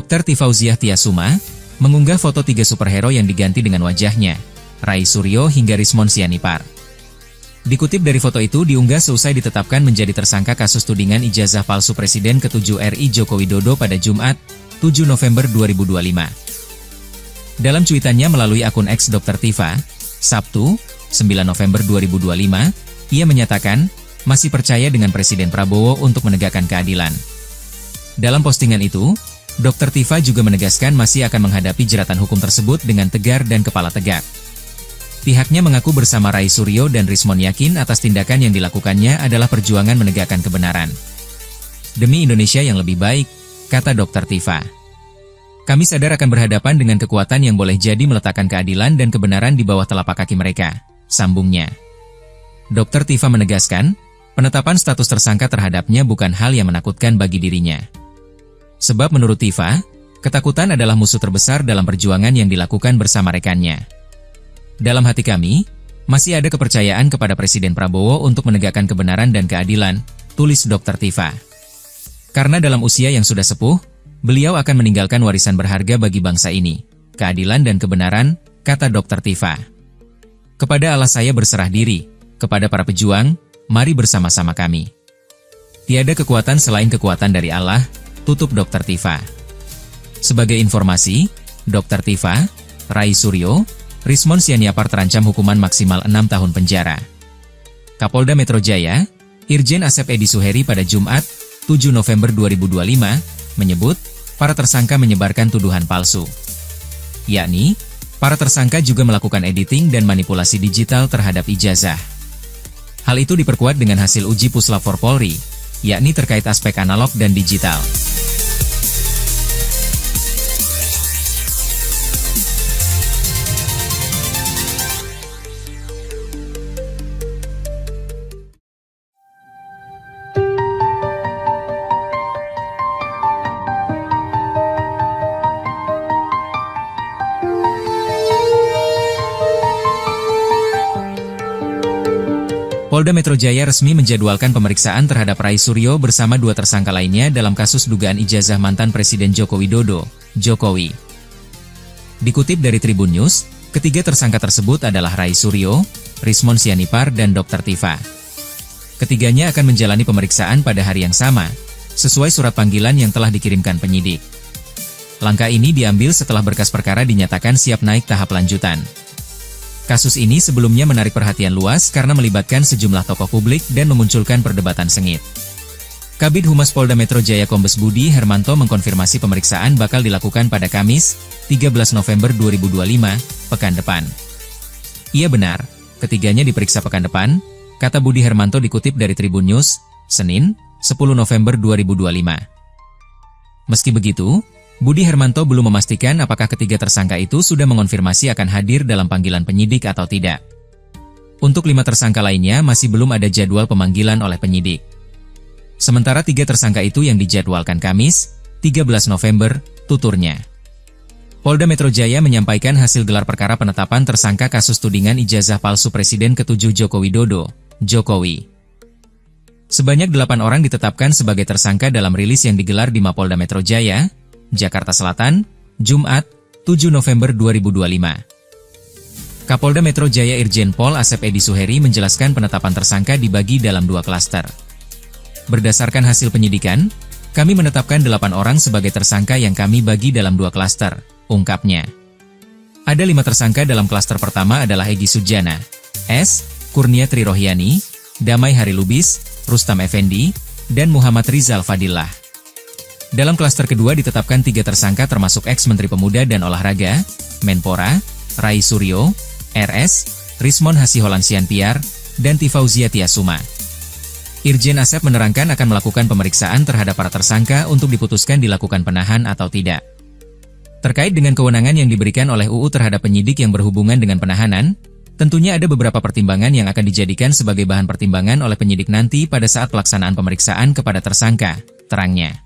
Dr. Tifauziah Tiasuma mengunggah foto 3 superhero yang diganti dengan wajahnya, Rai Suryo hingga Rismon Sianipar. Dikutip dari foto itu diunggah seusai ditetapkan menjadi tersangka kasus tudingan ijazah palsu Presiden ke-7 RI Joko Widodo pada Jumat, 7 November 2025. Dalam cuitannya melalui akun X Dr. Tifa, Sabtu, 9 November 2025, ia menyatakan, masih percaya dengan Presiden Prabowo untuk menegakkan keadilan. Dalam postingan itu, Dr. Tifa juga menegaskan masih akan menghadapi jeratan hukum tersebut dengan tegar dan kepala tegak. Pihaknya mengaku bersama Rai Suryo dan Rismon yakin atas tindakan yang dilakukannya adalah perjuangan menegakkan kebenaran. Demi Indonesia yang lebih baik, kata Dr. Tifa. Kami sadar akan berhadapan dengan kekuatan yang boleh jadi meletakkan keadilan dan kebenaran di bawah telapak kaki mereka, sambungnya. Dr. Tifa menegaskan, penetapan status tersangka terhadapnya bukan hal yang menakutkan bagi dirinya. Sebab menurut Tifa, ketakutan adalah musuh terbesar dalam perjuangan yang dilakukan bersama rekannya. Dalam hati kami, masih ada kepercayaan kepada Presiden Prabowo untuk menegakkan kebenaran dan keadilan, tulis Dr. Tifa. Karena dalam usia yang sudah sepuh, beliau akan meninggalkan warisan berharga bagi bangsa ini, keadilan dan kebenaran, kata Dr. Tifa. Kepada Allah saya berserah diri, kepada para pejuang, mari bersama-sama kami. Tiada kekuatan selain kekuatan dari Allah, tutup Dr. Tifa. Sebagai informasi, Dr. Tifa, Rai Suryo, Rismon Sianipar terancam hukuman maksimal 6 tahun penjara. Kapolda Metro Jaya, Irjen Asep Edi Suheri pada Jumat, 7 November 2025, menyebut, para tersangka menyebarkan tuduhan palsu. Yakni, para tersangka juga melakukan editing dan manipulasi digital terhadap ijazah. Hal itu diperkuat dengan hasil uji Puslap 4 Polri, yakni terkait aspek analog dan digital. Polda Metro Jaya resmi menjadwalkan pemeriksaan terhadap Rai Suryo bersama 2 tersangka lainnya dalam kasus dugaan ijazah mantan Presiden Joko Widodo, Jokowi. Dikutip dari Tribun News, ketiga tersangka tersebut adalah Rai Suryo, Rismon Sianipar dan Dr. Tifa. Ketiganya akan menjalani pemeriksaan pada hari yang sama, sesuai surat panggilan yang telah dikirimkan penyidik. Langkah ini diambil setelah berkas perkara dinyatakan siap naik tahap lanjutan. Kasus ini sebelumnya menarik perhatian luas karena melibatkan sejumlah tokoh publik dan memunculkan perdebatan sengit. Kabid Humas Polda Metro Jaya Kombes Budi Hermanto mengkonfirmasi pemeriksaan bakal dilakukan pada Kamis, 13 November 2025, pekan depan. Iya benar, ketiganya diperiksa pekan depan, kata Budi Hermanto dikutip dari Tribun News, Senin, 10 November 2025. Meski begitu, Budi Hermanto belum memastikan apakah ketiga tersangka itu sudah mengonfirmasi akan hadir dalam panggilan penyidik atau tidak. Untuk 5 tersangka lainnya masih belum ada jadwal pemanggilan oleh penyidik. Sementara 3 tersangka itu yang dijadwalkan Kamis, 13 November, tuturnya. Polda Metro Jaya menyampaikan hasil gelar perkara penetapan tersangka kasus tudingan ijazah palsu Presiden ke-7 Joko Widodo, Jokowi. Sebanyak 8 orang ditetapkan sebagai tersangka dalam rilis yang digelar di Mapolda Metro Jaya, Jakarta Selatan, Jumat, 7 November 2025. Kapolda Metro Jaya Irjen Pol Asep Edi Suheri menjelaskan penetapan tersangka dibagi dalam 2 klaster. Berdasarkan hasil penyidikan, kami menetapkan 8 orang sebagai tersangka yang kami bagi dalam 2 klaster, ungkapnya. Ada 5 tersangka dalam klaster pertama adalah Egy Sujana, S. Kurnia Trirohyani, Damai Harilubis, Rustam Effendi, dan Muhammad Rizal Fadillah. Dalam klaster kedua ditetapkan 3 tersangka termasuk ex-Menteri Pemuda dan Olahraga, Menpora, Rai Suryo, RS, Rismon Hasiholan Sianipar, dan Tifauziah Tiasuma. Irjen Asep menerangkan akan melakukan pemeriksaan terhadap para tersangka untuk diputuskan dilakukan penahan atau tidak. Terkait dengan kewenangan yang diberikan oleh UU terhadap penyidik yang berhubungan dengan penahanan, tentunya ada beberapa pertimbangan yang akan dijadikan sebagai bahan pertimbangan oleh penyidik nanti pada saat pelaksanaan pemeriksaan kepada tersangka, terangnya.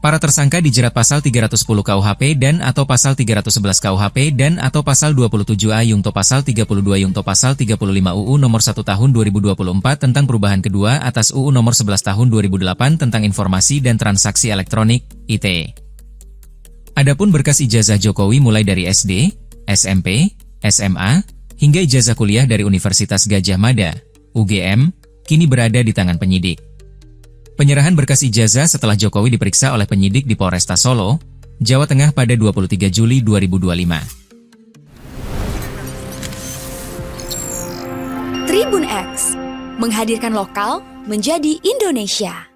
Para tersangka dijerat pasal 310 KUHP dan atau pasal 311 KUHP dan atau pasal 27A Yungto pasal 32 Yungto pasal 35 UU nomor 1 tahun 2024 tentang perubahan kedua atas UU nomor 11 tahun 2008 tentang informasi dan transaksi elektronik, ITE. Adapun berkas ijazah Jokowi mulai dari SD, SMP, SMA, hingga ijazah kuliah dari Universitas Gadjah Mada, UGM, kini berada di tangan penyidik. Penyerahan berkas ijazah setelah Jokowi diperiksa oleh penyidik di Polresta Solo, Jawa Tengah pada 23 Juli 2025. Tribun X, menghadirkan lokal menjadi Indonesia.